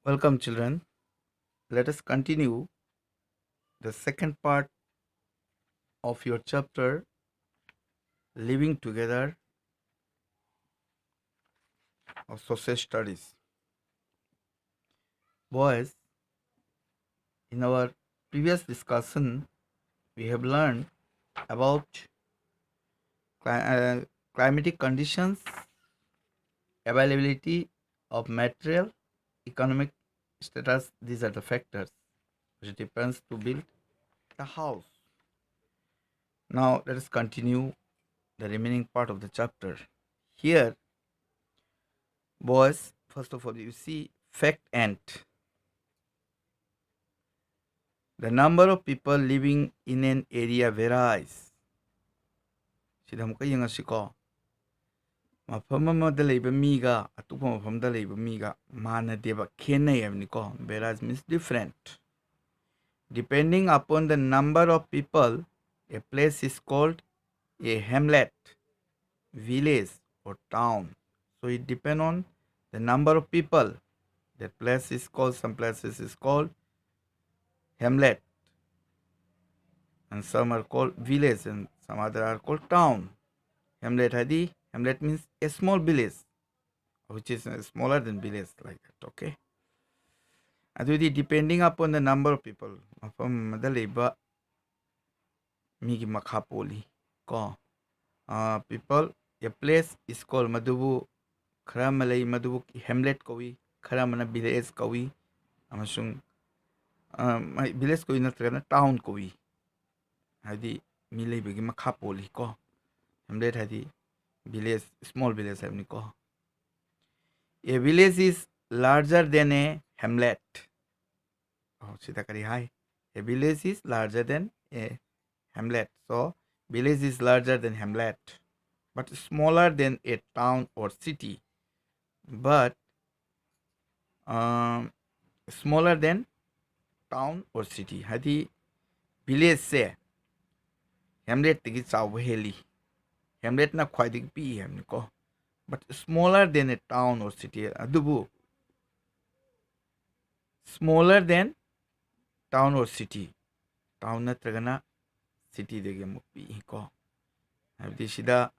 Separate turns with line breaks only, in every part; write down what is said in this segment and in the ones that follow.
Welcome, children. Let us continue the second part of your chapter, Living Together of Social Studies. Boys, in our previous discussion, we have learned about climatic conditions, availability of material, economic status. These are the factors which depends to build the house. Now, let us continue the remaining part of the chapter. Here, boys, first of all, you see fact and the number of people living in an area varies. Sida muka yengasiko. Mafam amada leiba miga atupa mafamda leiba miga manadeba khenai habniko. Varies means different. Depending upon the number of people, a place is called a hamlet, village, or town. So it depends on the number of people. That place is called, some places is called hamlet, and some are called village, and some other are called town. Hamlet means a small village, which is smaller than village, like that. Okay. Adudi depending upon the number of people. Mafam madaliba migi makapoli ko. People, a place is called madubu kharamalai madubu hamlet kawi, kharamana village kawi, amasung village kawi natrana town kawi. Hadi milay bagi makapoli ko. Hamlet hadi village, small village have ko. A village is larger than a hamlet. Oh, Sitakari, hi. A village is larger than a hamlet. So, village is larger than hamlet, but smaller than a town or city. But smaller than town or city. Hadi village se hamlet tigi chaw heli. Hamlet na khwai dig pi ham ko. But smaller than a town or city. Adubu smaller than town or city. Town natragana city dege mupi ko. Habdi sida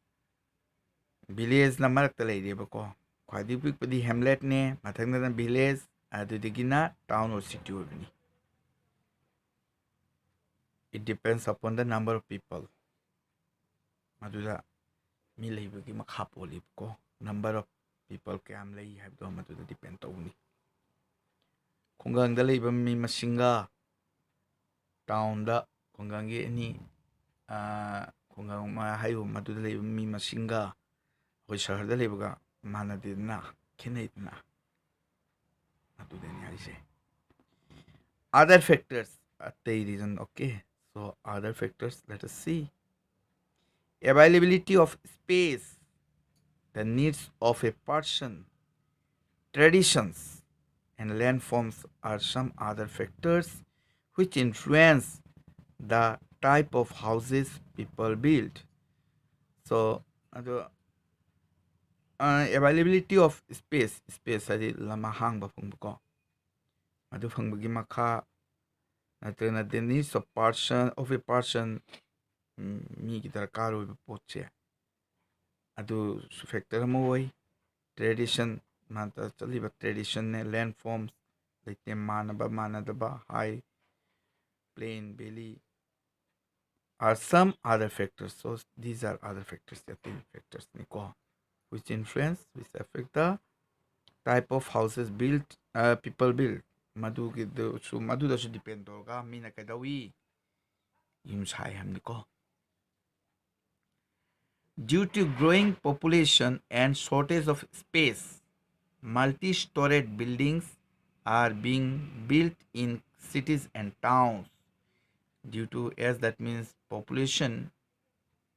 village na marakta leireba ko. Khwadi pikpadi hamlet ne, mathangna na village, adudegina town or city obini. It depends upon the number of people. Maduda mi leibagi makhapoli ko. Number of people kayam lei habdo maduda depend tawni. Khungang da leiba mi masinga town da khungangi ani khungang ma hayo maduda leiba mi masinga hoi shahar da leibaga manadina khenaidna matudeni haise. Other factors at the reason. Okay, so other factors, let us see. Availability of space, the needs of a person, traditions, and landforms are some other factors which influence the type of houses people build. So, the availability of space adi lama hangba phungko. Adu phungbagi makha natrana the needs of a person mi ki darkar oiba potse. Adu factor ama oi. Tradition manta chaliba tradition ne landforms like manaba manadaba high plain valley are some other factors. So these are other factors, the three factors niko, which influence, which affect the type of houses built, people build. Madu da should depend hoga mina kadawi yum sai ham niko. Due to growing population and shortage of space, multi-storied buildings are being built in cities and towns. Due to, as that means population,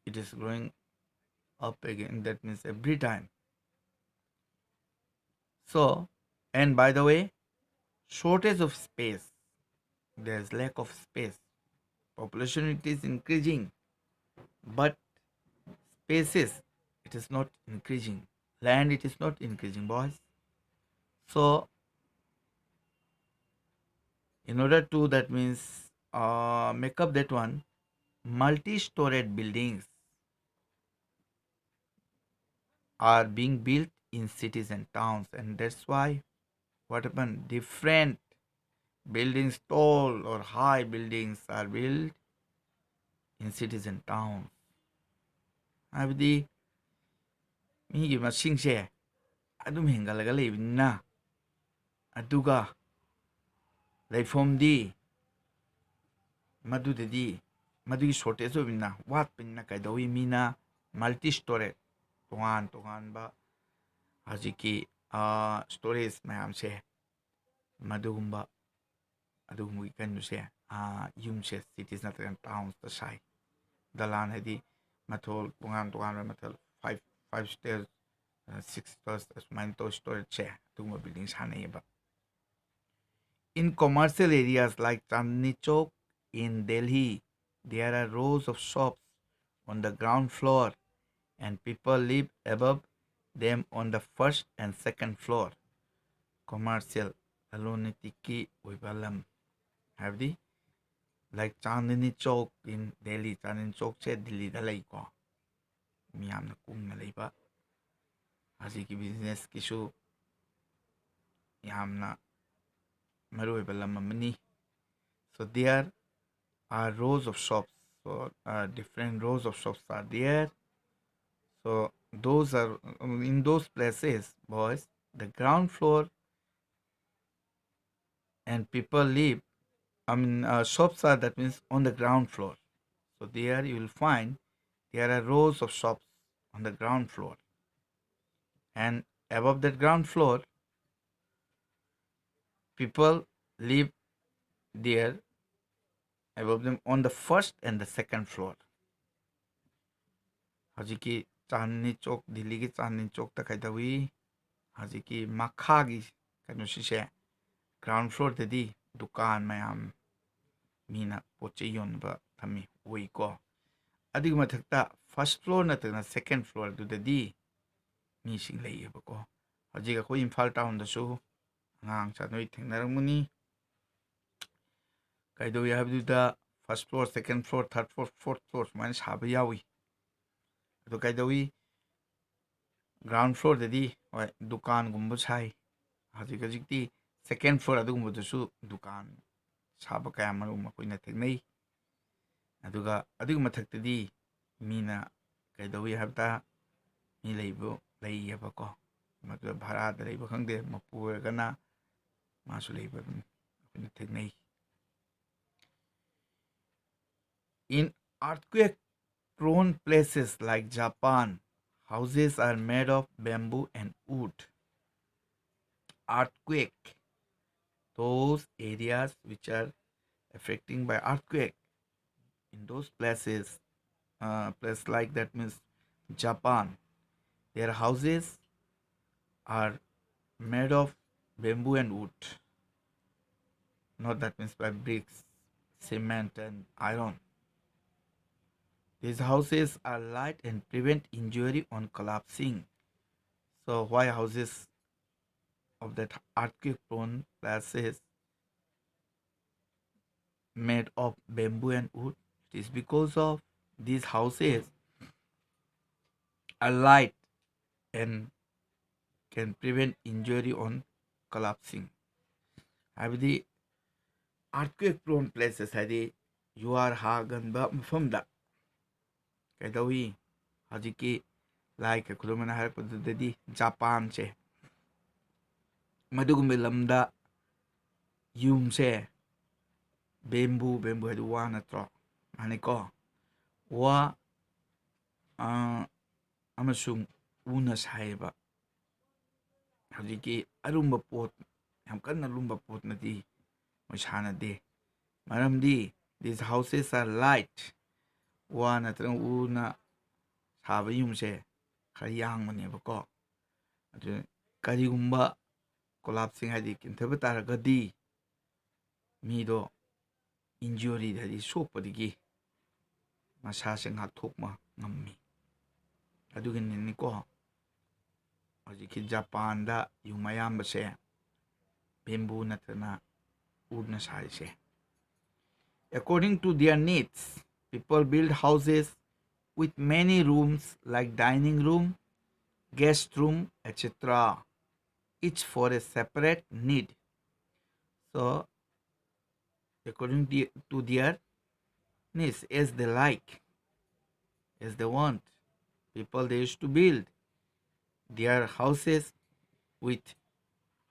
it is growing up again. That means every time. So, and by the way, shortage of space. There is lack of space. Population it is increasing, but spaces it is not increasing. Land it is not increasing, boys. So In order to, that means, make up that one, multi-storied buildings are being built in cities and towns, and that's why what happened, different buildings, tall or high buildings are built in cities and towns. ꯍꯥꯏꯕꯗꯤ ꯃꯤꯒꯤ ꯃꯁꯤꯡꯁꯦ ꯑꯗꯨꯝ ꯍꯦꯟꯒꯠꯂꯒ ꯂꯩꯕꯅꯤꯅ, ꯑꯗꯨꯒ ꯂꯩꯐꯝꯗꯤ ꯃꯗꯨꯗꯗꯤ ꯃꯗꯨꯒꯤ shortage ꯑꯣꯏꯕꯅꯤꯅ, ꯋꯥꯠꯄꯅꯤꯅ ꯀꯩꯗꯧꯏ, ꯃꯤꯅ multi storage, ꯇꯣꯉꯥꯟ ꯇꯣꯉꯥꯟꯕ ꯍꯧꯖꯤꯛꯀꯤ ꯁ꯭ꯇꯣꯔꯦꯖ ꯃꯌꯥꯝꯁꯦ, ꯃꯗꯨꯒꯨꯝꯕ ꯑꯗꯨꯒꯨꯝꯕꯒꯤ ꯀꯩꯅꯣꯁꯦ, ꯌꯨꯝꯁꯦ ꯁꯤꯇꯤꯁ ꯅꯠꯇ꯭ꯔꯒꯅ ꯇꯥꯎꯟꯁꯇ ꯁꯥꯏ. ꯗꯂꯥꯟ ꯍꯥꯏꯗꯤ ꯃꯊꯣꯜ ꯇꯣꯉꯥꯟ ꯇꯣꯉꯥꯟꯕ ꯃꯊꯣꯜ 5 ꯁ꯭ꯇꯦꯌꯔ 6 ꯁ꯭ꯇꯦꯌꯔ ꯑꯁꯨꯃꯥꯏꯅ ꯇꯧ ꯁ꯭ꯇꯣꯔꯦꯖꯁꯦ ꯑꯗꯨꯒꯨꯝꯕ building ꯁꯥꯟꯅꯩꯌꯦꯕ. In commercial areas like Chandni Chowk in Delhi, there are rows of shops on the ground floor and people live above them on the first and second floor. Commercial ꯂꯂꯣꯟ-ꯏꯇꯤꯛꯀꯤ ꯑꯣꯏꯕ ꯂꯝ ꯍꯥꯏꯕꯗꯤ like Chandni Chowk in Delhi. Chandni Chowk se Delhi da leiko. ꯃꯤꯌꯥꯝꯅ ꯀꯨꯡꯅ ꯂꯩꯕ ꯍꯧꯖꯤꯛꯀꯤ business ꯀꯤꯁꯨ ꯌꯥꯝꯅ ꯃꯔꯨꯑꯣꯏꯕ ꯂꯝ ꯑꯃꯅꯤ. So there are rows of shops. So different rows of shops are there. So those are in those places, boys, the ground floor and people live. Shops are, that means, on the ground floor. So there you will find there are rows of shops on the ground floor, and above that ground floor, people live there above them on the first and the second floor. Hajiki Chandni Chowk, Delhi ki Chandni Chowk ta kaidawi hajiki makhagi kanu sise ground floor tadi dukan mayam mina poche yonba thami oi ko. Adigi mathakta first floor natagna second floor dudadi mi sing leiyeba ko. Hajika ko Imphal town da su ngang cha noi thengnaramuni. Kaidawi habduda first floor, second floor, third floor, fourth floor man saba yawi. ꯑꯗꯨ ꯀꯩꯗꯧꯏ ground ꯐ꯭ꯂꯣꯔꯗꯗꯤ ꯍꯣꯏ ꯗꯨꯀꯥꯟꯒꯨꯝꯕ ꯁꯥꯏ. ꯍꯧꯖꯤꯛꯇꯤ second floor ꯑꯗꯨꯒꯨꯝꯕꯗꯁꯨ ꯗꯨꯀꯥꯟ ꯁꯥꯕ ꯀꯌꯥ ꯃꯔꯨꯝ ꯑꯩꯈꯣꯏꯅ ꯊꯦꯡꯅꯩ. ꯑꯗꯨꯒ ꯑꯗꯨꯒꯤ ꯃꯊꯛꯇꯗꯤ ꯃꯤꯅ ꯀꯩꯗꯧꯏ ꯍꯥꯏꯕꯗ ꯃꯤ ꯂꯩꯌꯦꯕꯀꯣ. ꯃꯗꯨꯗ ꯚꯔꯥꯗ ꯂꯩꯕ ꯈꯪꯗꯦ, ꯃꯄꯨ ꯑꯣꯏꯔꯒꯅ ꯃꯥꯁꯨ ꯂꯩꯕ ꯑꯗꯨꯝ ꯑꯩꯈꯣꯏꯅ ꯊꯦꯡꯅꯩ. In earthquake-prone places like Japan, houses are made of bamboo and wood. Earthquake, those areas which are affecting by earthquake, in those places, place like that means Japan, their houses are made of bamboo and wood. Not that means by bricks, cement and iron. These houses are light and prevent injury on collapsing. So why houses of that earthquake-prone places made of bamboo and wood? It is because of these houses are light and can prevent injury on collapsing. Habidi earthquake-prone places hadi you are haganba mafamda. Kaidawi hajiki like kulumana harapudadi Japan che madugumbe lamda yum se bamboo hadi wa natro maniko wa amasung una saiba hajiki arumba pot yam kanna lumba pot nadi moishana de maramdi these houses are light wa natro una saba yumse khara yangmanebako. ꯑꯗꯨ ꯀꯔꯤꯒꯨꯝꯕ ꯀꯣꯂꯥꯞꯁꯤꯡ ꯍꯥꯏꯗꯤ ꯀꯤꯟꯊꯕ ꯇꯥꯔꯒꯗꯤ ꯃꯤꯗꯣ injury ꯍꯥꯏꯗꯤ ꯁꯣꯛꯄꯗꯒꯤ ꯃꯁꯥꯁꯦ ꯉꯥꯛꯊꯣꯛꯄ ꯉꯝꯃꯤ. ꯑꯗꯨꯒꯤꯅꯤꯀꯣ ꯍꯧꯖꯤꯛꯀꯤ ꯖꯄꯥꯟꯗ ꯌꯨꯝ ꯑꯌꯥꯝꯕꯁꯦ ꯕꯦꯝꯕꯨ ꯅꯠꯇ꯭ꯔꯒꯅ woodna sarise. According to their needs, people build houses with many rooms like dining room, guest room, etc., each for a separate need. So, according to their needs, as they like, as they want, people they used to build their houses with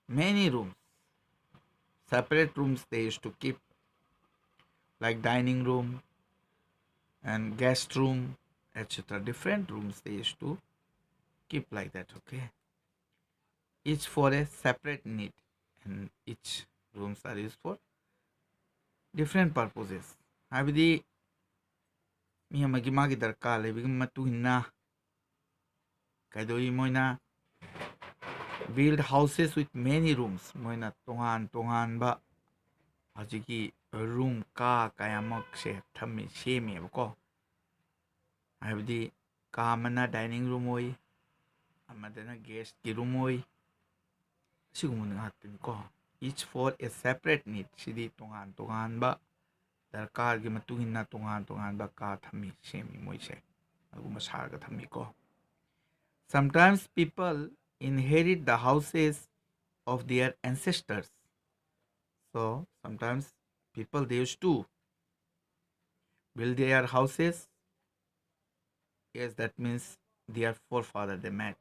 many rooms, separate rooms they used to keep, like dining room and guest room, etc. Different rooms they used to keep like that, okay? Each for a separate need, and each rooms are used for different purposes. Habidi mi amagi magi darkar lebigi matu hinna kaidoi moina build houses with many rooms. Moina tongan tongan ba hajiki room ka kayamak se thami semi ko. Habidi ka mana dining room oi, amadana guest ki room oi. Sigumuna hatin ko. Each for a separate need. Sidi tongan tongan ba darkar gi matu hinna tongan tongan ba ka thami semi moise. Aguma sarga thami ko. Sometimes people inherit the houses of their ancestors. So sometimes people they used to build their houses. Yes, that means their forefather they met.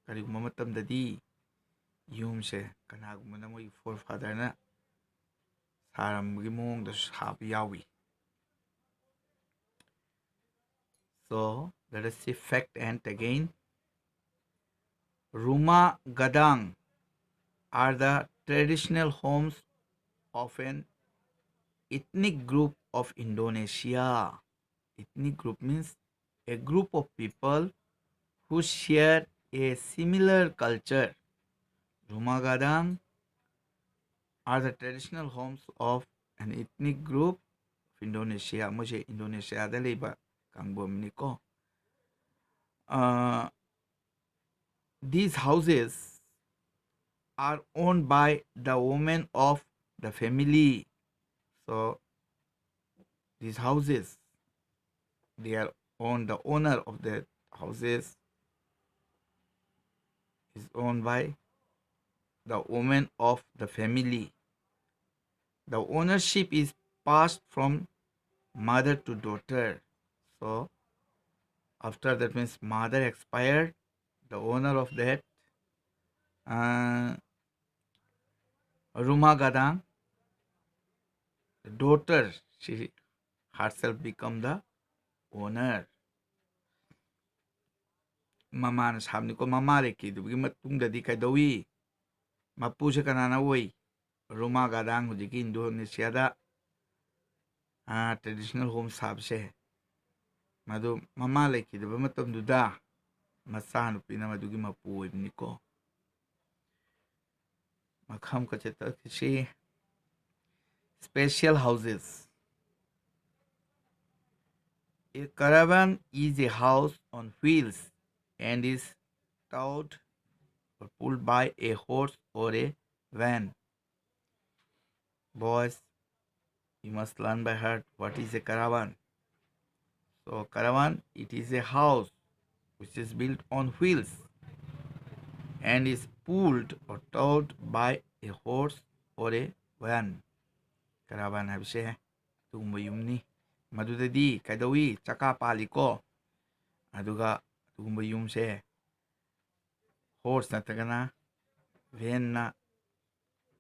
Kariguma matamdadi yum se kanaguma na mo'y forefather na saramgi mong da sabi yawi. So let us see fact and again. Rumah gadang are the traditional homes of an ethnic group of Indonesia. Ethnic group means a group of people who share a similar culture. Rumah gadang are the traditional homes of an ethnic group of Indonesia. Mujhe Indonesia da leba kangbom ko. These houses are owned by the women of the family. So these houses, they are owned. The owner of the houses is owned by the women of the family. The ownership is passed from mother to daughter. So after that means mother expired, the owner of that uh, Rumah Gadang, the daughter, she herself become the owner. Mamana sabni ko mamare ki dugi matungda di kaidawi mapuse kanana woi Rumah Gadang hujiki Indonesia da traditional home sabse madu mamale ki duba matamduda masanu pina madugi mapu niko makham ka cheta kishi special houses. A caravan is a house on wheels and is towed or pulled by a horse or a van. Boys, you must learn by heart what is a caravan. So caravan, it is a house which is built on wheels and is pulled or towed by a horse or a van. Caravan habise tugumba yumni. Madudadi kaidawi chaka pali ko. Aduga tugumba yumse horse na tagana van na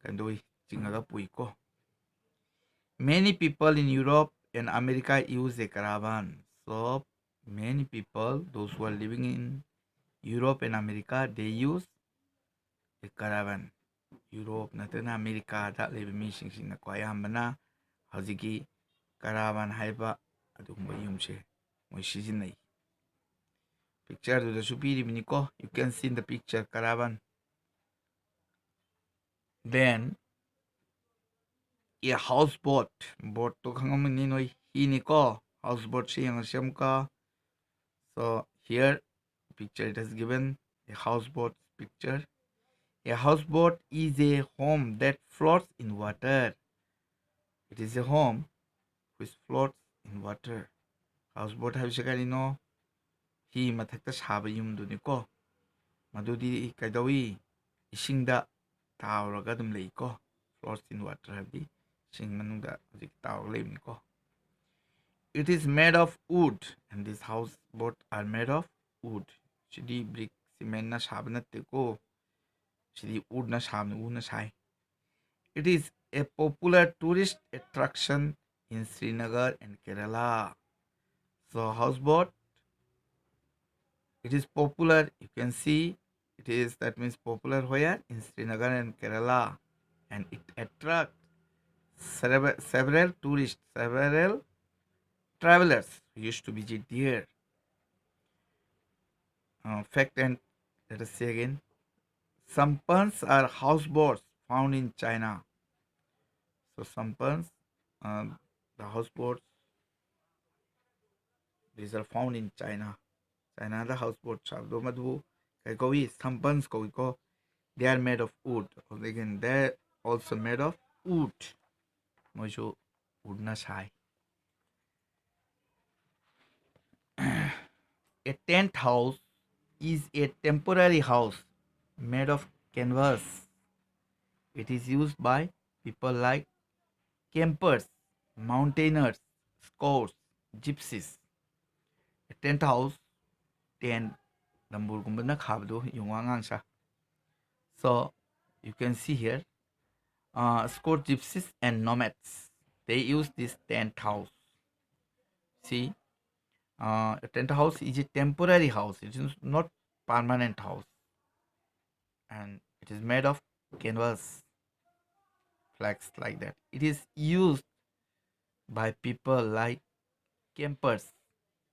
kandoi chingaga pui ko. Many people in Europe and America use a caravan. So many people, those who are living in Europe and America, they use a caravan. Europe natana America da lebe mi sing na ko ayamba na hajiki caravan haiba adumba yumse moi sijinai. Picture do the supiri ko, you can see in the picture caravan. Then a houseboat. Boat to khangamani noi hi ko houseboat si yang siam ka. So here picture it has given a houseboat picture. A houseboat is a home that floats in water. It is a home which floats in water. Houseboat 하시간이노 히 마탁다 사바 윰두니고 마두디 가이도위 이싱다 타오라가 좀 레이고 floats in water 하비 싱 만ung다 아직 타오 레이니고. It is made of wood and these houseboat are made of wood. 시디 brick cement 나 사바 나뜨고 시디 wood 나 사바 wood 나 사이. It is a popular tourist attraction in Srinagar and Kerala. So houseboat, it is popular. You can see it is, that means popular where in Srinagar and Kerala, and it attracts several tourists, several travelers who used to visit here. Fact, and let us say again, sampans are houseboats found in China. So sampans, the houseboats, these are found in China. China the houseboats are madu kai sampans ko they are made of wood. Again, they are also made of wood. Mojo wood na sai. A tent house is a temporary house made of canvas. It is used by people like campers, mountaineers, scouts, gypsies. A tent house, tent dambur gumbana khabdo yungwangang sa. So you can see here, scout gypsies and nomads, they use this tent house. See, a tent house is a temporary house. It is not permanent house, and it is made of canvas, flags like that. It is used by people like campers.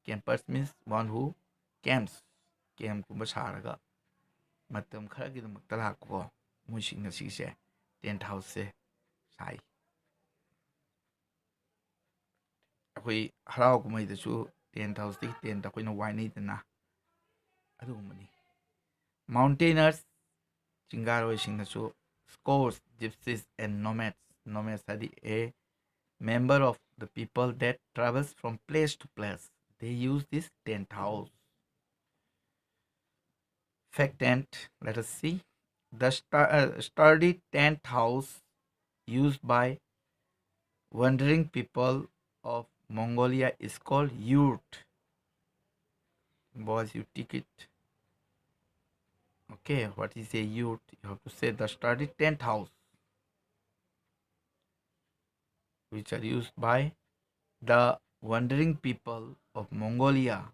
Campers means one who camps. Camp kumba saraga matam khara gi dum tala ko musing na sise tent house se sai. Akoi harau kumai da su tent house ti tent akoi na wai nei dana adu mani. Mountaineers chingaro sing na su scouts, gypsies and nomads. Nomads are a member of the people that travels from place to place. They use this tent house. Fact tent, let us see. The sturdy tent house used by wandering people of Mongolia is called yurt. Boys, you take it. Okay, what is a yurt? You have to say the sturdy tent house, which are used by the wandering people of Mongolia.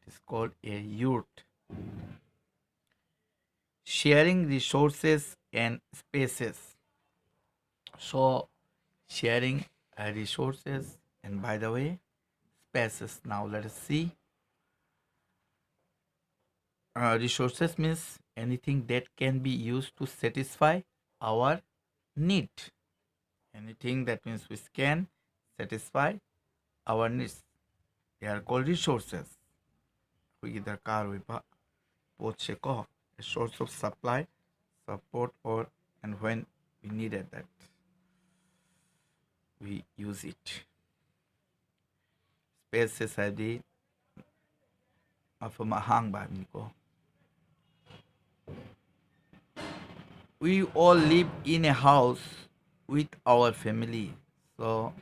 It is called a yurt. Sharing resources and spaces. So, sharing resources and, by the way, spaces. Now, let us see. Resources means anything that can be used to satisfy our need. Anything that means we can satisfy our needs. They are called resources. We either car with a source of supply, support, or and when we needed that, we use it. Spaces are the of mahang ba ko. We all live in a house with our family. So,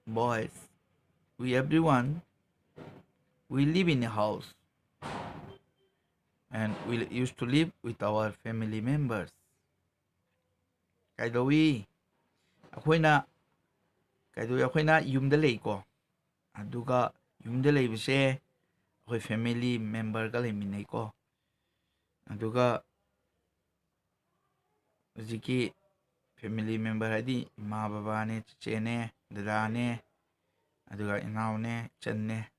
boys, we everyone, we live in a house and we used to live with our family members. Kaidawi, akoina yumda lei ko. Aduga yumda lei bise akoy family member ka leiminay ko. Aduga Ziki family member hadi ima baba ne, chiche ne, dada ne, aduga inaw ne, chan ne,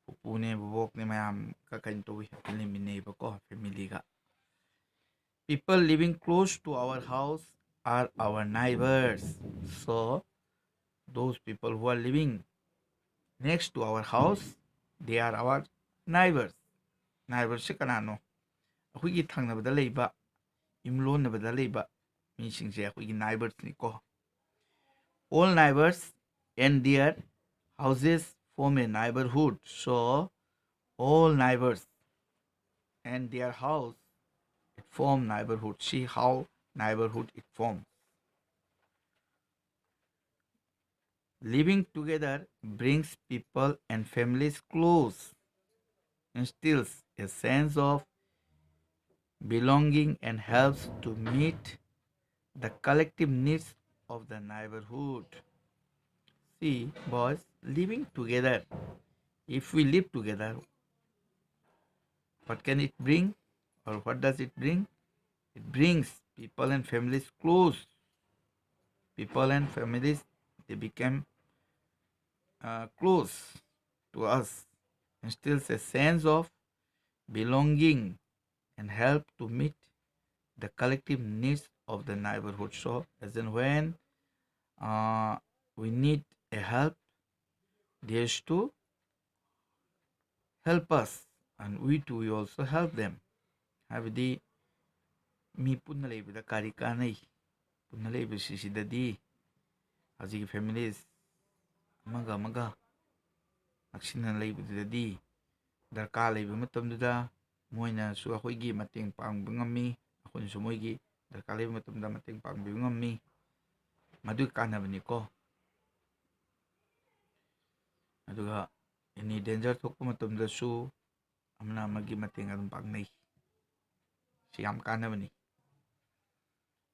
pupu ne, bubok ne, mayam kakantoy eliminate ko family ka. People living close to our house are our neighbors. So those people who are living next to our house, they are our neighbors. Neighbors se kanano? Ako'y thangnabada leiba, imlonabada leiba, meaning say ako'y neighbors ni ko. All neighbors and their houses form a neighborhood. So all neighbors and their house it form neighborhood. See how neighborhood it forms. Living together brings people and families close, instills a sense of belonging and helps to meet the collective needs of the neighborhood. See, boys, living together. If we live together, what can it bring? Or what does it bring? It brings people and families close. People and families, they become close to us, instills a sense of belonging and help to meet the collective needs of the neighborhood. So, as in when uh, we need a help, they used to help us, and we too we also help them. Habidi mi punna leibida kari kanai punna leibisisidadi hazigi families amaga amaga naksinna leibidadi darkar leiba matamduda moinasu akhoi mateng pangba ngami akhonsu moigi darkar leiba matamda mateng pangbiba ngami madu kanabani ko aduga any danger thokpa matamdasu amna amagi mateng adum pangnai si yam kanabani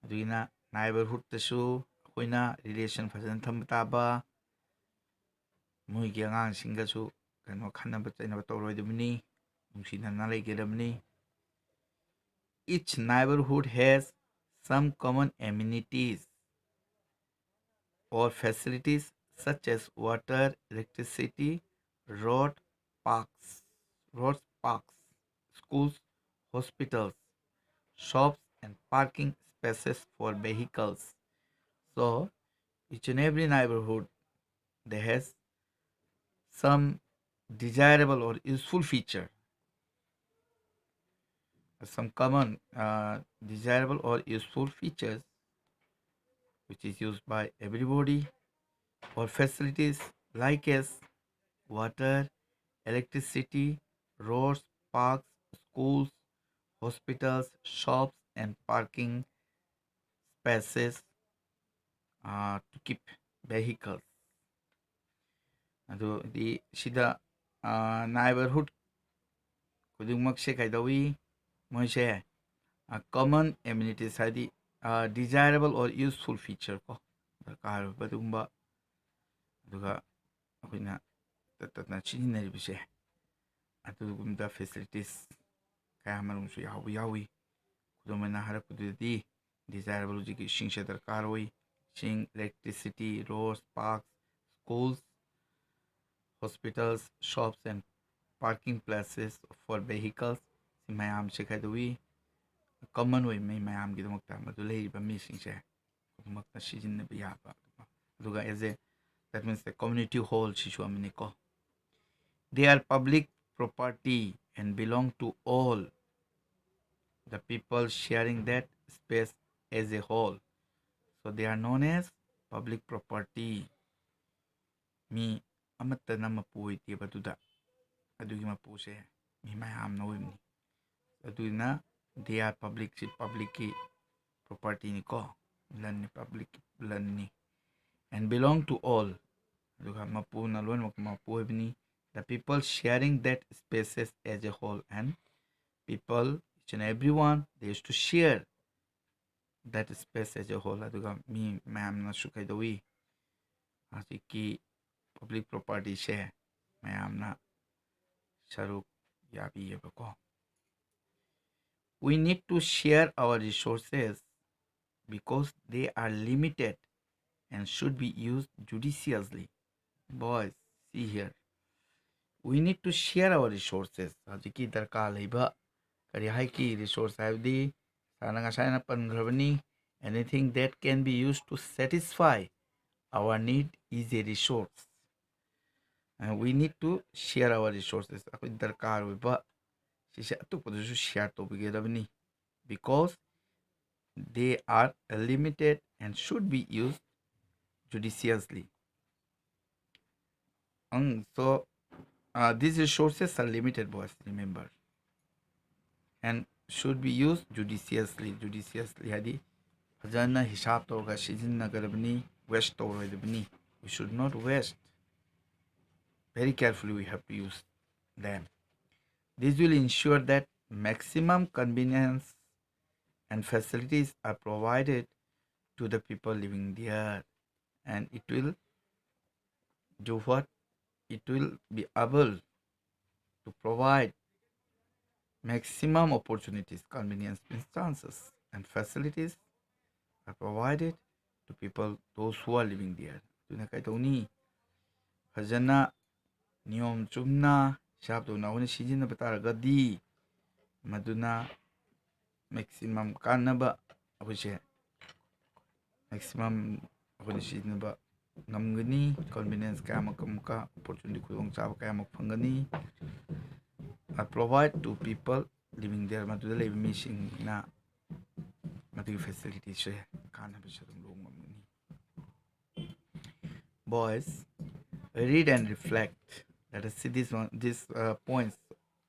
adugina neighborhood tasu akhoi relation fazan thamba taba moigi angangsinggasu kano khanaba chainaba tawroidabani nungsinana leigedabani. Each neighborhood has some common amenities or facilities such as water, electricity, road, parks, parks, schools, hospitals, shops, and parking spaces for vehicles. So each and every neighborhood there has some desirable or useful feature, some common desirable or useful features which is used by everybody, or facilities like as water, electricity, roads, parks, schools, hospitals, shops, and parking spaces to keep vehicles. ꯑꯗꯣ ꯁꯤꯗ neighborhood ꯈꯨꯗꯤꯡꯃꯛꯁꯦ ꯀꯩꯗꯧꯏ ꯃꯣꯏꯁꯦ common amenities ꯍꯥꯏꯗꯤ desirable or useful feature ꯀꯣ ꯗꯔꯀꯥꯔ ꯑꯣꯏꯕ ꯑꯗꯨꯒꯨꯝꯕ ꯑꯗꯨꯒ ꯑꯩꯈꯣꯏꯅ ꯇꯠꯇꯅ ꯁꯤꯖꯤꯟꯅꯔꯤꯕꯁꯦ ꯑꯗꯨꯒꯨꯝꯕ ꯐꯦꯁꯤꯂꯤꯇꯤꯁ ꯀꯌꯥ ꯃꯔꯨꯝꯁꯨ ꯌꯥꯎꯕ ꯌꯥꯎꯏ ꯈꯨꯗꯝ ꯑꯣꯏꯅ ꯍꯥꯏꯔꯛꯄꯗꯨꯗꯤ ꯗꯤꯖꯥꯏꯔꯕꯜ ꯍꯧꯖꯤꯛꯀꯤ ꯏꯁꯤꯡꯁꯦ ꯗꯔꯀꯥꯔ ꯑꯣꯏ ꯏꯁꯤꯡ electricity road park schools hospitals shops and parking places for vehicles ꯁꯤ ꯃꯌꯥꯝꯁꯦ ꯀꯩꯗꯧꯏ common ꯑꯣꯏ ꯃꯌꯥꯝꯒꯤꯗꯃꯛꯇ ꯃꯗꯨ ꯂꯩꯔꯤꯕ ꯃꯤꯁꯤꯡꯁꯦ ꯈꯨꯗꯤꯡꯃꯛꯇ ꯁꯤꯖꯤꯟꯅꯕ ꯌꯥꯕ ꯑꯗꯨꯒ as a that means the community hall shishu aminiko. They are public property and belong to all the people sharing that space as a whole. So they are known as public property. Mi amatta na mapu iti batuda. Adugi mapu se mi mayam na wimni. Aduna they are public property ni ko. Lan ni public lan ni. And belong to all. The people sharing that spaces as a whole, and people each and everyone they used to share that space as a whole. Me mayam na sukaidawi asiki public property share mayam na saruk yabi yabako. We need to share our resources because they are limited and should be used judiciously. Boys, see here. We need to share our resources. Hajiki darkar leiba kari haiki resource havdi sana ngasana pangrabani anything that can be used to satisfy our need is a resource. And we need to share our resources. Ako darkar wiba sisa atu podusu share to bigedabani because they are limited and should be used judiciously. So these resources are limited, boys, remember, and should be used judiciously. Judiciously hadi fajana hisab tawga sizinnagadabani, waste tawroidabani. We should not waste. Very carefully we have to use them. This will ensure that maximum convenience and facilities are provided to the people living there, and it will do what? It will be able to provide maximum opportunities, convenience means chances, and facilities are provided to people, those who are living there. Tuna kaitoni fajana niyom chumna hisab tawna wani sizinaba taragadi maduna maximum kanaba abuse maximum abuni sizinaba ngamgani, convenience kaya makamuka, opportunity khudong chaba kaya mak phangani, provide to people living there. Maduda leba mising na madugi facilities se kanaba sadum lo ngamgani. Boys, read and reflect. Let us see these points.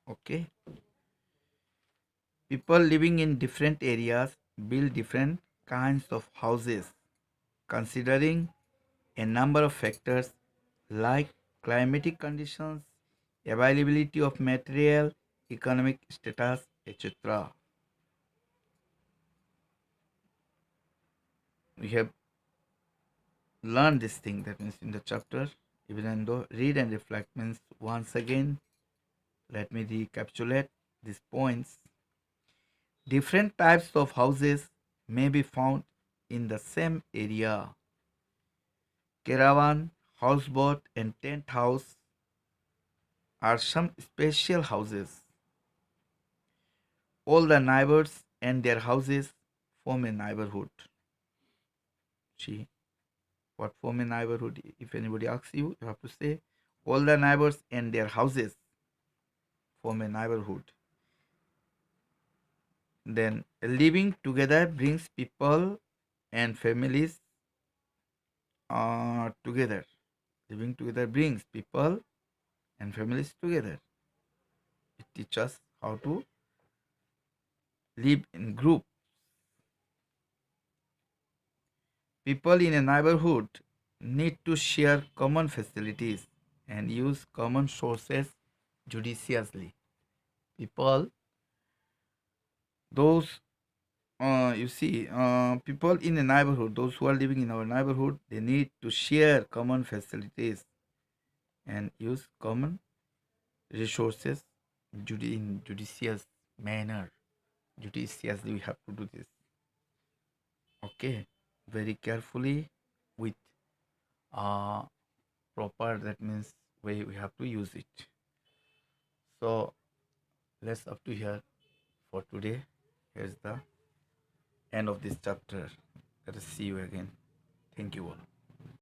Okay, people living in different areas build different kinds of houses, considering a number of factors like climatic conditions, availability of material, economic status, etc. We have learned this thing, that means in the chapter. Even though read and reflect means, once again, let me recapitulate these points. Different types of houses may be found in the same area. Caravan, houseboat, and tent house are some special houses. All the neighbors and their houses form a neighborhood. See what form a neighborhood? If anybody asks you, you have to say all the neighbors and their houses form a neighborhood. Then living together brings people and families together. Living together brings people and families together. It teaches us how to live in groups. People in a neighborhood need to share common facilities and use common sources judiciously. People, those people in a neighborhood, those who are living in our neighborhood, they need to share common facilities and use common resources in judicious manner. Judiciously, we have to do this. Okay, very carefully with proper, that means way we have to use it. So let's up to here for today. Here's the end of this chapter. Let us see you again. Thank you all.